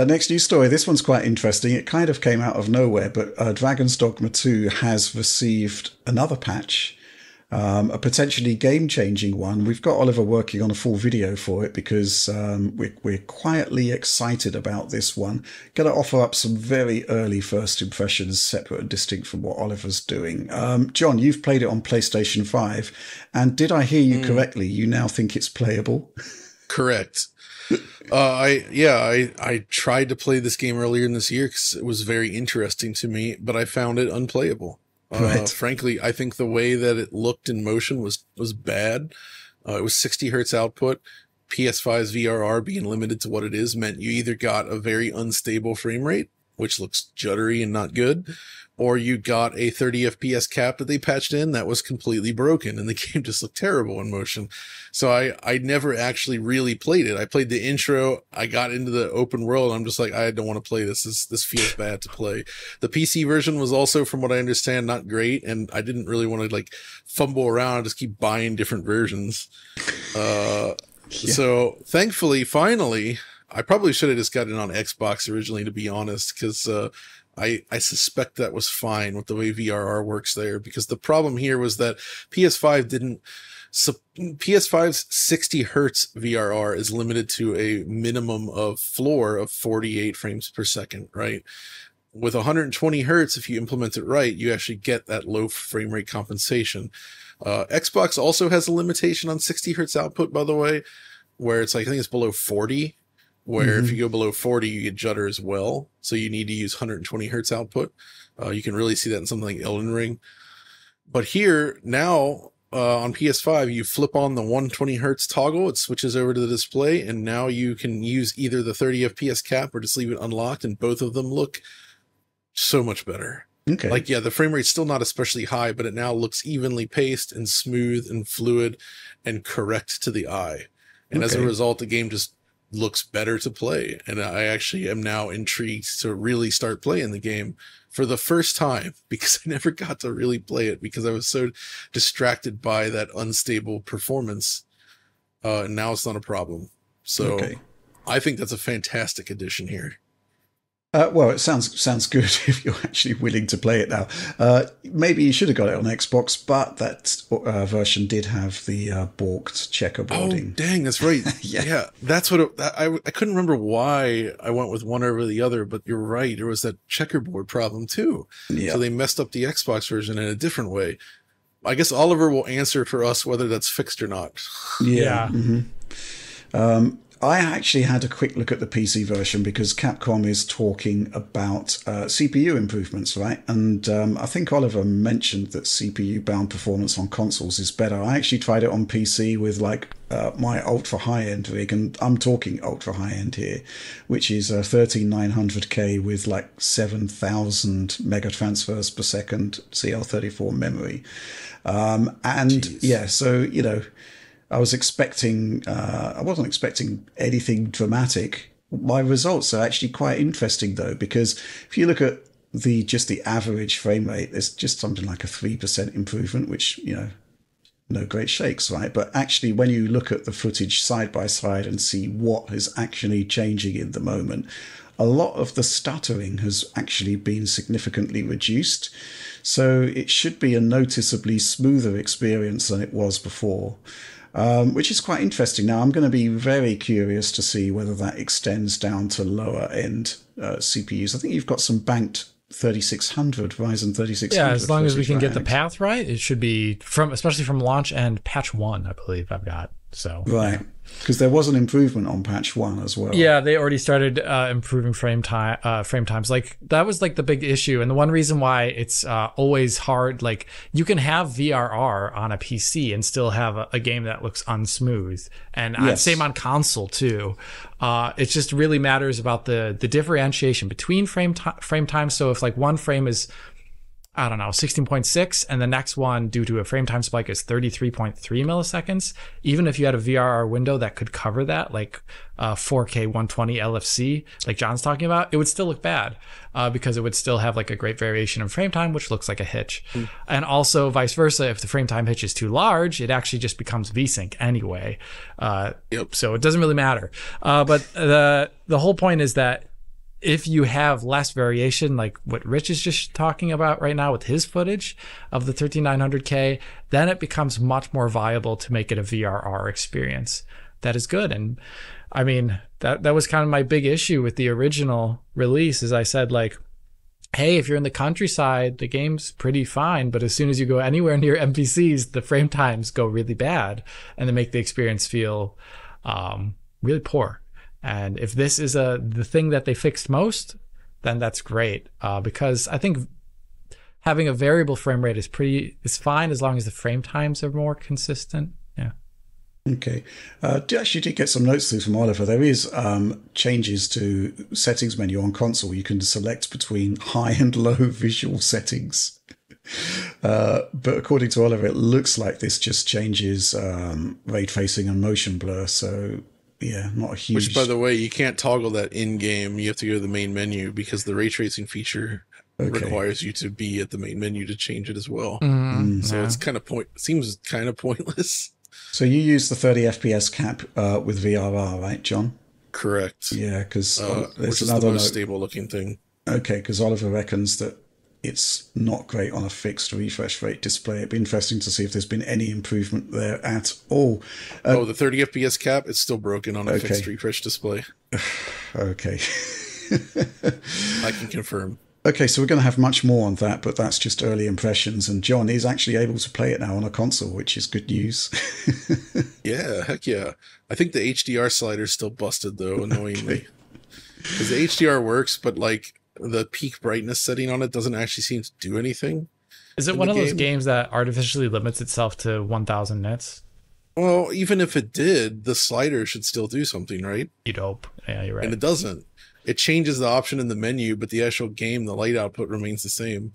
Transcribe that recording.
Next news story. This one's quite interesting. It kind of came out of nowhere, but Dragon's Dogma 2 has received another patch, a potentially game-changing one. We've got Oliver working on a full video for it because we're quietly excited about this one. Going to offer up some very early first impressions, separate and distinct from what Oliver's doing. John, you've played it on PlayStation 5, and did I hear you correctly? You now think it's playable? Correct. I tried to play this game earlier in this year because it was very interesting to me, but I found it unplayable. Right. Frankly, I think the way that it looked in motion was bad. It was 60 hertz output. PS5's VRR being limited to what it is meant you either got a very unstable frame rate, which looks juddery and not good, or you got a 30 FPS cap that they patched in that was completely broken and the game just looked terrible in motion. So I never actually really played it. I played the intro. I got into the open world. I'm just like, I don't want to play this. This feels bad to play. The PC version was also, from what I understand, not great. And I didn't really want to like fumble around and just keep buying different versions. So thankfully, finally, I probably should have just gotten it on Xbox originally, to be honest, because I suspect that was fine with the way VRR works there, because the problem here was that PS5's 60 hertz VRR is limited to a minimum of floor of 48 frames per second, right? With 120 hertz, if you implement it right, you actually get that low frame rate compensation. Xbox also has a limitation on 60 hertz output, by the way, where it's like, I think it's below 40. Where if you go below 40, you get judder as well. So you need to use 120 hertz output. You can really see that in something like Elden Ring. But here, now, on PS5, you flip on the 120 hertz toggle, it switches over to the display, and now you can use either the 30 FPS cap or just leave it unlocked, and both of them look so much better. Okay. Like, yeah, the frame rate's still not especially high, but it now looks evenly paced and smooth and fluid and correct to the eye. And as a result, the game just looks better to play, and I actually am now intrigued to really start playing the game for the first time, because I never got to really play it because I was so distracted by that unstable performance, and now it's not a problem. So I think that's a fantastic addition here. Well, it sounds good if you're actually willing to play it now. Maybe you should have got it on Xbox, but that version did have the balked checkerboarding. Oh, dang, that's right. Yeah, that's what I couldn't remember why I went with one over the other, but you're right. There was that checkerboard problem too. Yeah. So they messed up the Xbox version in a different way. I guess Oliver will answer for us whether that's fixed or not. Yeah. I actually had a quick look at the PC version because Capcom is talking about CPU improvements, right? And I think Oliver mentioned that CPU-bound performance on consoles is better. I actually tried it on PC with like my ultra-high-end rig, and I'm talking ultra-high-end here, which is 13900K with like 7,000 megatransfers per second CL34 memory. So, you know, I wasn't expecting anything dramatic. My results are actually quite interesting though, because if you look at the average frame rate, there's just something like a 3% improvement, which, you know, no great shakes, right? But actually, when you look at the footage side by side and see what is actually changing in the moment, a lot of the stuttering has actually been significantly reduced. So it should be a noticeably smoother experience than it was before. Which is quite interesting. Now, I'm going to be very curious to see whether that extends down to lower end CPUs. I think you've got some banked 3600, Ryzen 3600. Yeah, as long as we can get the Alex? path right, it should be, especially from launch and patch 1, I believe I've got. So right. Because there was an improvement on patch 1 as well. Yeah, they already started improving frame times. Like, that was like the big issue, and the one reason why it's always hard. Like, you can have VRR on a PC and still have a game that looks unsmooth, and same on console too. It just really matters about the differentiation between frame time. So if like one frame is, I don't know, 16.6, and the next one, due to a frame time spike, is 33.3 milliseconds. Even if you had a VRR window that could cover that, like 4K 120 LFC, like John's talking about, it would still look bad because it would still have like a great variation in frame time, which looks like a hitch. And also vice versa, if the frame time hitch is too large, it actually just becomes VSync anyway. So it doesn't really matter. But the whole point is that if you have less variation, like what Rich is just talking about right now with his footage of the 13900K, then it becomes much more viable to make it a VRR experience. That is good. And I mean, that was kind of my big issue with the original release, as I said, like, hey, if you're in the countryside, the game's pretty fine, but as soon as you go anywhere near NPCs, the frame times go really bad, and they make the experience feel really poor. And if this is the thing that they fixed most, then that's great, because I think having a variable frame rate is fine as long as the frame times are more consistent. Yeah. Okay. Actually did get some notes through from Oliver. There is changes to settings menu on console. You can select between high and low visual settings. But according to Oliver, it looks like this just changes ray tracing and motion blur. So yeah, not a huge... Which, by the way, you can't toggle that in-game. You have to go to the main menu because the ray tracing feature requires you to be at the main menu to change it as well. So it's kind of seems kind of pointless. So you use the 30 FPS cap with VRR, right, John? Correct. Yeah, because there's which is another the most stable looking thing. Okay, because Oliver reckons that it's not great on a fixed refresh rate display. It'd be interesting to see if there's been any improvement there at all. The 30 FPS cap, it's still broken on a fixed refresh display. Okay. I can confirm. Okay, so we're going to have much more on that, but that's just early impressions. And John is actually able to play it now on a console, which is good news. Yeah, heck yeah. I think the HDR slider's still busted, though, annoyingly. Because the HDR works, but like the peak brightness setting on it doesn't actually seem to do anything. Is it one of those games that artificially limits itself to 1000 nits? Well, even if it did, the slider should still do something, right? You'd hope. Yeah, you're right. And it doesn't. It changes the option in the menu, but the actual game, the light output remains the same.